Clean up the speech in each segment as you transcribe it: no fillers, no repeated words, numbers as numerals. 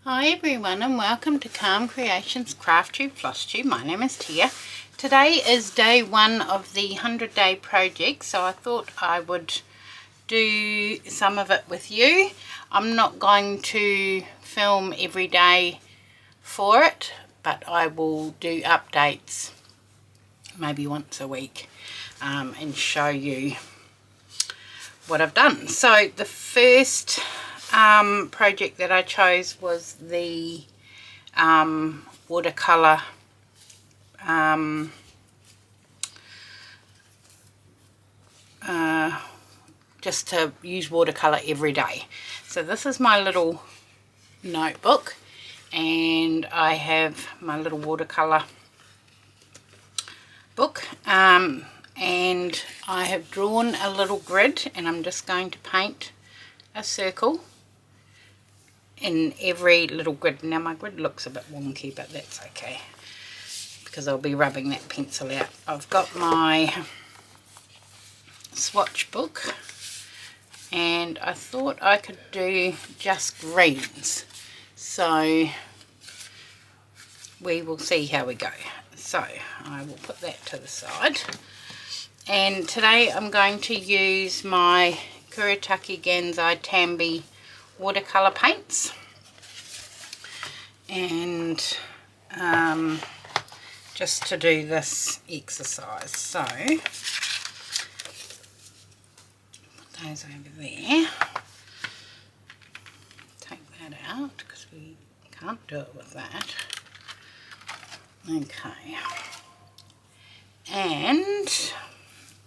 Hi everyone and welcome to Calm Creations Crafty Flosstube. My name is Tia. Today is day one of the 100-day project, so I thought I would do some of it with you. I'm not going to film every day for it, but I will do updates maybe once a week and show you what I've done. So the first project that I chose was the watercolour just to use watercolour every day. So this is my little notebook and I have my little watercolour book and I have drawn a little grid and I'm just going to paint a circle in every little grid. Now my grid looks a bit wonky, but that's okay because I'll be rubbing that pencil out. I've got my swatch book and I thought I could do just greens, so we will see how we go. So I will put that to the side, and today I'm going to use my Kuretake Gansai Tambi watercolour paints and just to do this exercise. So put those over there, take that out because we can't do it with that. Okay, and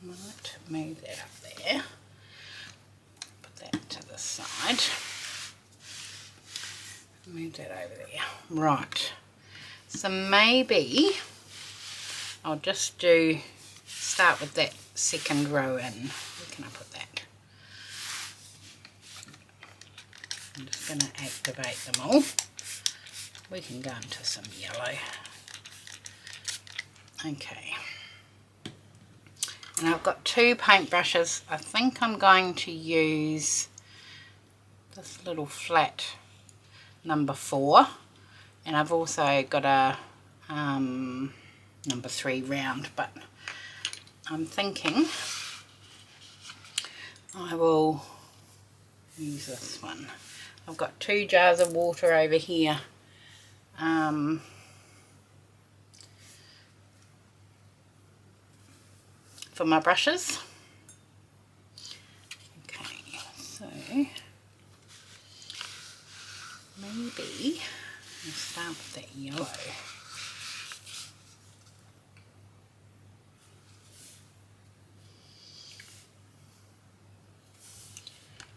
might move that up there, put that to the side, move that over there. Right, so maybe I'll just start with that second row in. Where can I put that? I'm just going to activate them all. We can go into some yellow. Okay, and I've got two paintbrushes. I think I'm going to use this little flat number 4, and I've also got a number 3 round, but I'm thinking I will use this one. I've got 2 jars of water over here for my brushes. Okay, so maybe I'll start with that yellow.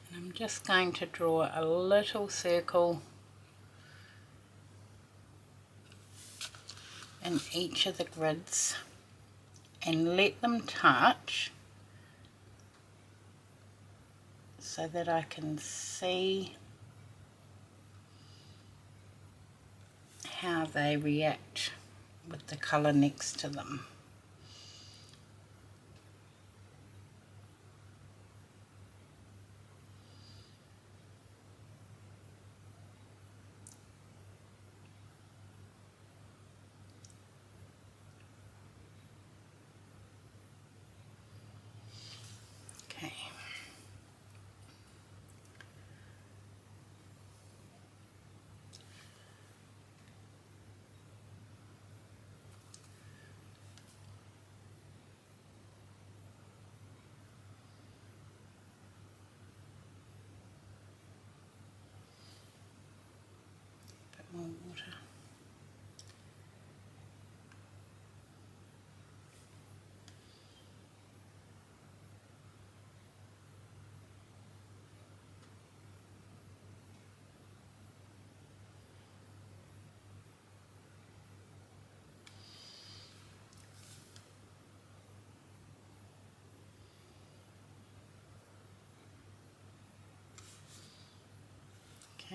And I'm just going to draw a little circle in each of the grids and let them touch so that I can see how they react with the colour next to them. Okay. Bit more water.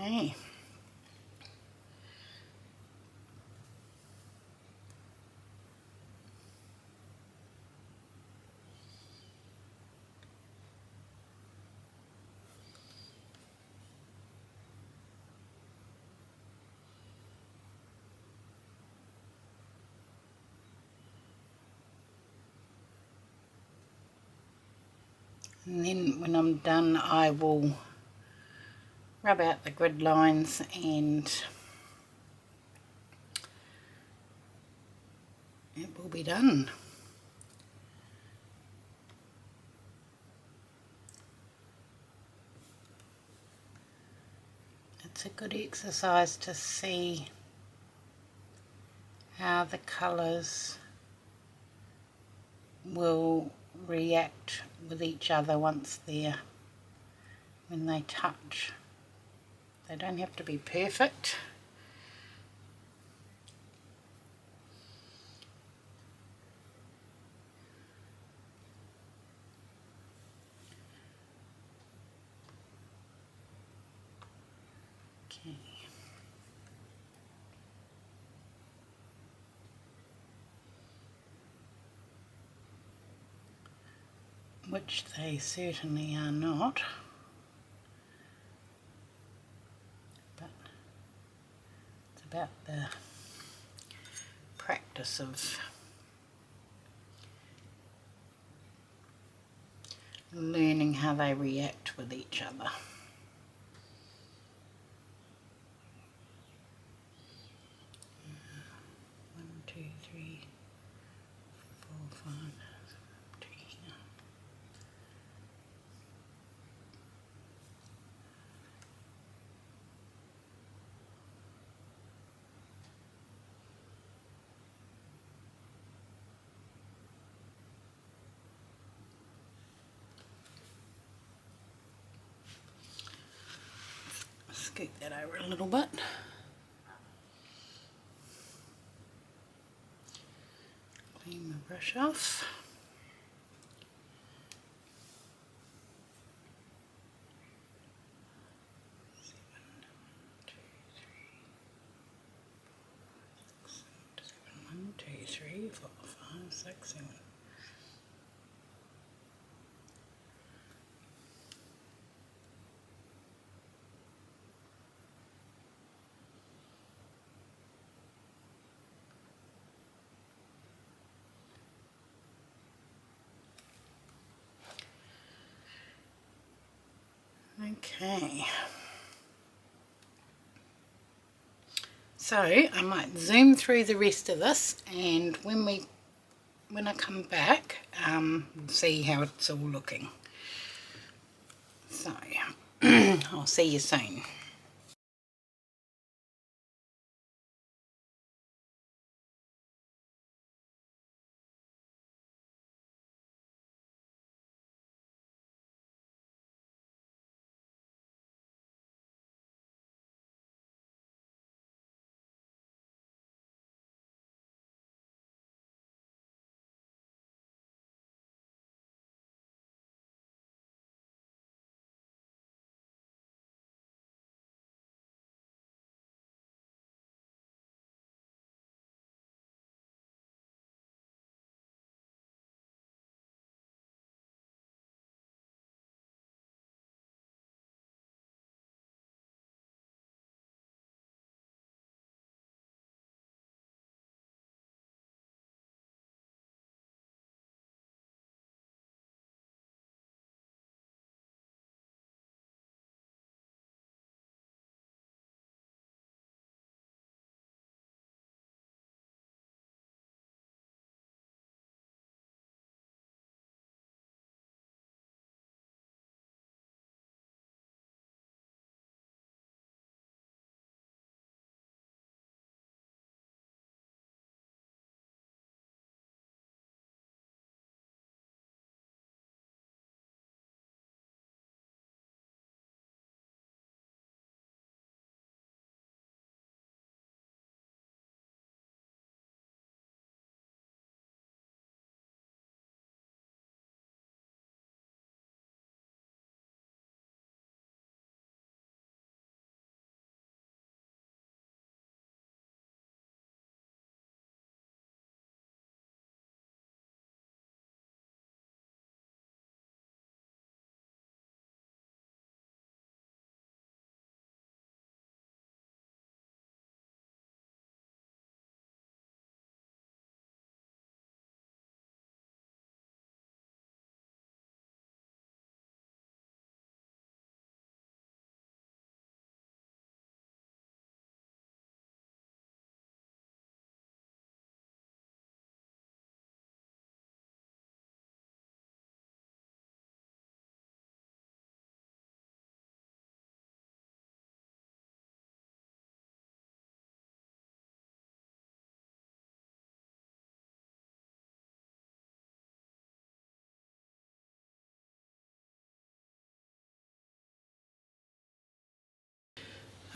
Okay. And then when I'm done, I will rub out the grid lines and it will be done. It's a good exercise to see how the colours will react with each other once when they touch. They don't have to be perfect. Okay. Which they certainly are not. But it's about the practice of learning how they react with each other. One, two, three, four, five, six, scoop that over a little bit. Clean my brush off. One, two, three, four, five, six, seven. Okay, so I might zoom through the rest of this, and when I come back, see how it's all looking. So I'll see you soon.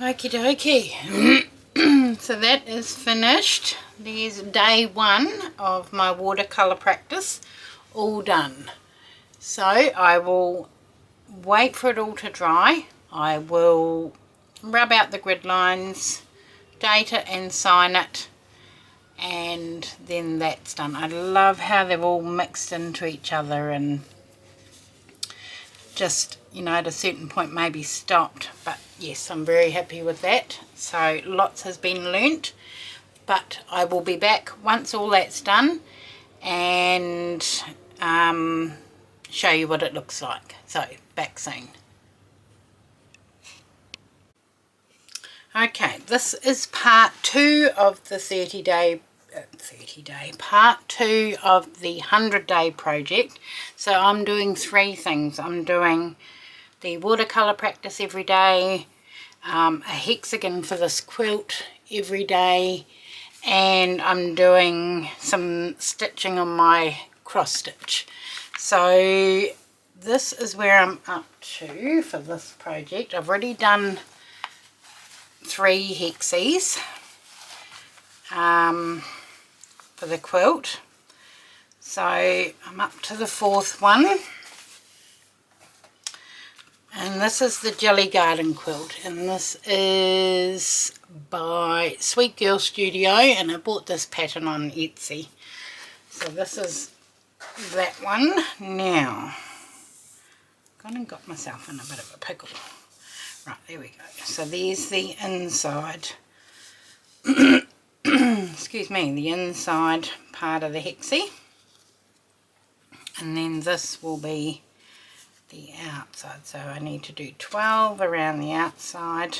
Okie dokie. So that is finished. There's day one of my watercolour practice all done. So I will wait for it all to dry. I will rub out the grid lines, date it and sign it, and then that's done. I love how they've all mixed into each other and just, you know, at a certain point maybe stopped, but yes, I'm very happy with that. So lots has been learnt, but I will be back once all that's done and show you what it looks like. So back soon. Okay, this is part 2 of the part 2 of the 100-day project. So I'm doing 3 things. I'm doing the watercolour practice every day, a hexagon for this quilt every day, and I'm doing some stitching on my cross stitch. So this is where I'm up to for this project. I've already done 3 hexies for the quilt, so I'm up to the 4th one, and this is the Jelly Garden quilt, and this is by Sweet Girl Studio, and I bought this pattern on Etsy. So this is that one. Now kind of got myself in a bit of a pickle. Right, there we go. So there's the inside, excuse me, the inside part of the hexie. And then this will be the outside. So I need to do 12 around the outside.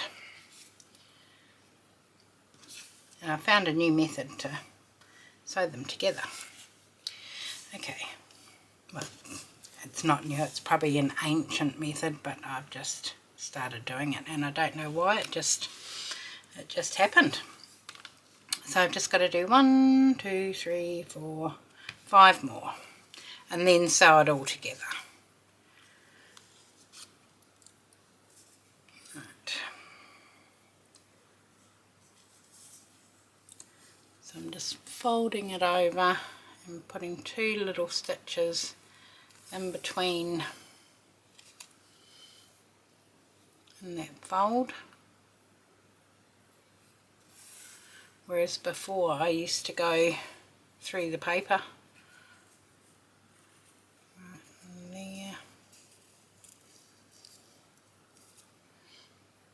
And I found a new method to sew them together. Okay, well, it's not new, it's probably an ancient method, but I've just started doing it, and I don't know why, it just happened. So I've just got to do 1, 2, 3, 4, 5 more, and then sew it all together. Right. So I'm just folding it over and putting 2 little stitches in between in that fold, whereas before I used to go through the paper. Right there,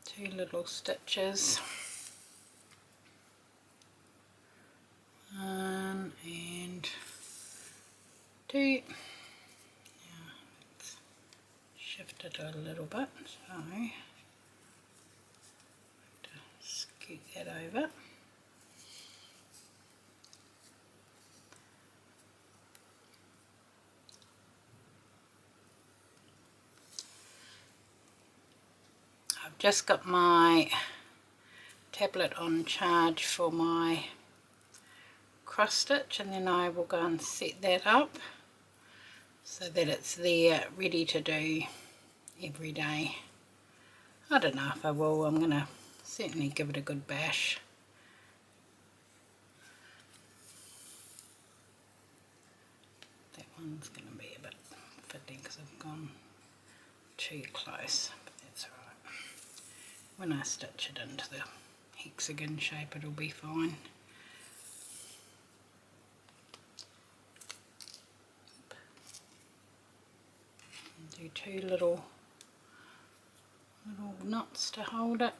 2 little stitches, 1 and 2. Now let's shift it a little bit, so scoot that over. I've just got my tablet on charge for my cross stitch, and then I will go and set that up so that it's there ready to do every day. I don't know if I will, I'm going to certainly give it a good bash. That one's going to be a bit fiddly because I've gone too close, but that's alright. When I stitch it into the hexagon shape it'll be fine. And do 2 little knots to hold it.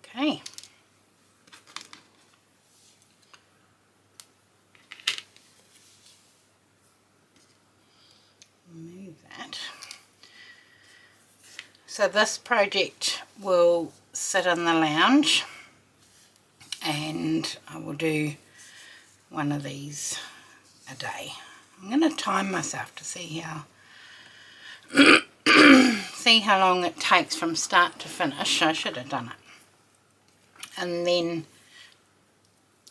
Okay. Move that. So this project will sit in the lounge, and I will do one of these a day. I'm going to time myself to see how see how long it takes from start to finish. I should have done it, and then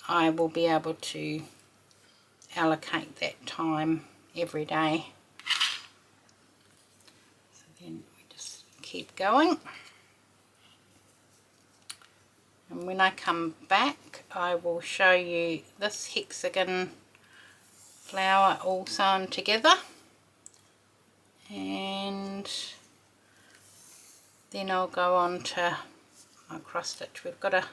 I will be able to allocate that time every day. So then we just keep going. And when I come back, I will show you this hexagon flower all sewn together, and then I'll go on to my cross stitch. We've got a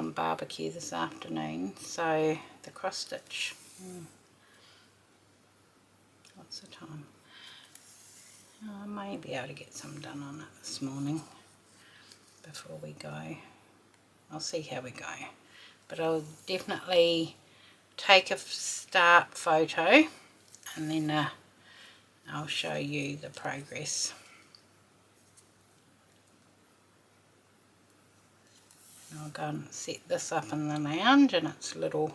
barbecue this afternoon, so the cross stitch, what's the time? I may be able to get some done on it this morning before we go. I'll see how we go, but I'll definitely take a start photo and then I'll show you the progress. And I'll go and set this up in the lounge in its little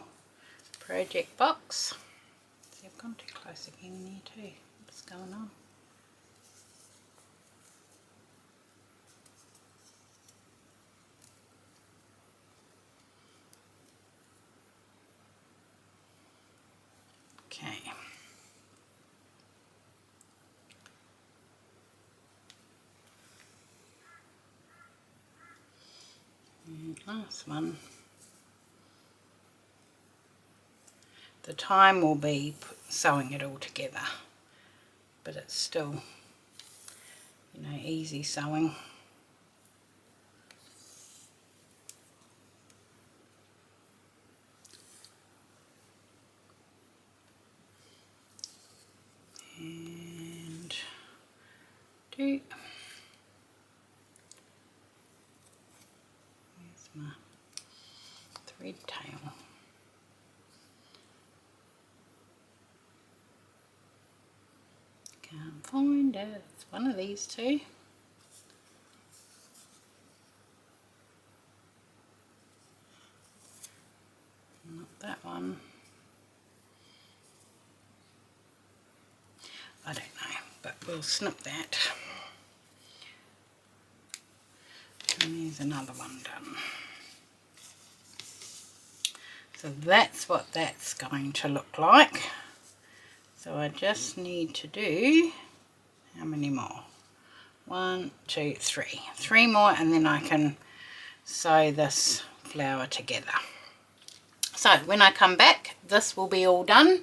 project box. See, I've gone too close again there too. What's going on? Okay. And last one. The time will be sewing it all together, but it's still, you know, easy sewing. And do, where's my thread tail? Can't find it. It's one of these two. Not that one. I don't know, but we'll snip that. And there's another one done. So that's what that's going to look like. So I just need to do, how many more? 1, 2, 3. 3 more, and then I can sew this flower together. So when I come back, this will be all done,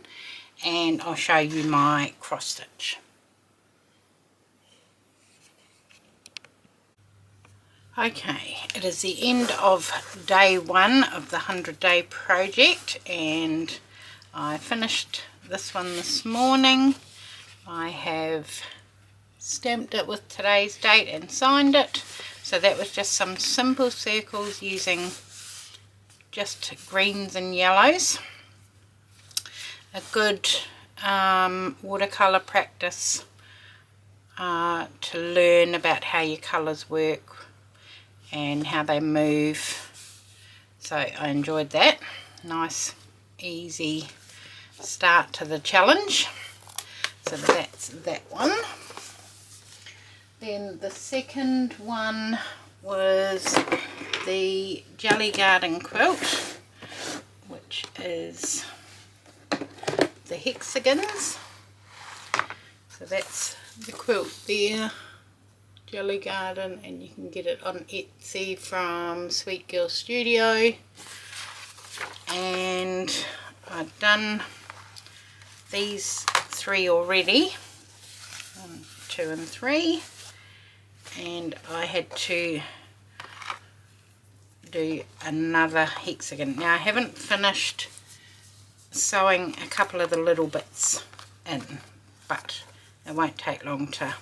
and I'll show you my cross stitch. Okay, it is the end of day 1 of the 100-day project, and I finished this one this morning. I have stamped it with today's date and signed it. So that was just some simple circles using just greens and yellows. A good watercolour practice to learn about how your colours work and how they move. So I enjoyed that. Nice, easy start to the challenge. So that's that one. Then the second one was the Jelly Garden quilt, which is the hexagons. So that's the quilt there, Jelly Garden, and you can get it on Etsy from Sweet Girl Studio. And I've done these 3 already, 1, 2 and 3, and I had to do another hexagon. Now I haven't finished sewing a couple of the little bits in, but it won't take long to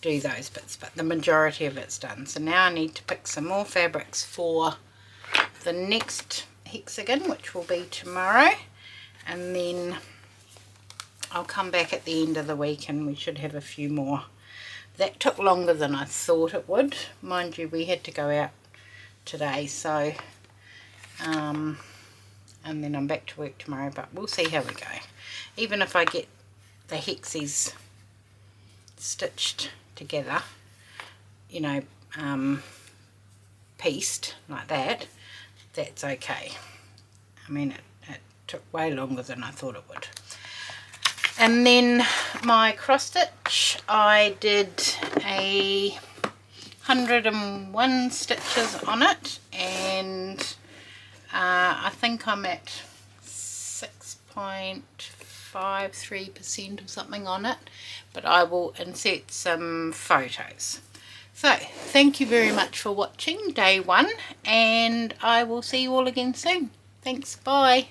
do those bits, but the majority of it's done. So now I need to pick some more fabrics for the next hexagon, which will be tomorrow, and then I'll come back at the end of the week and we should have a few more. That took longer than I thought it would. Mind you, we had to go out today, so and then I'm back to work tomorrow, but we'll see how we go. Even if I get the hexies stitched together, you know, pieced like that, that's okay. I mean, it took way longer than I thought it would. And then my cross stitch, I did a 101 stitches on it, and I think I'm at 6.53% or something on it, but I will insert some photos. So thank you very much for watching day 1, and I will see you all again soon. Thanks, bye.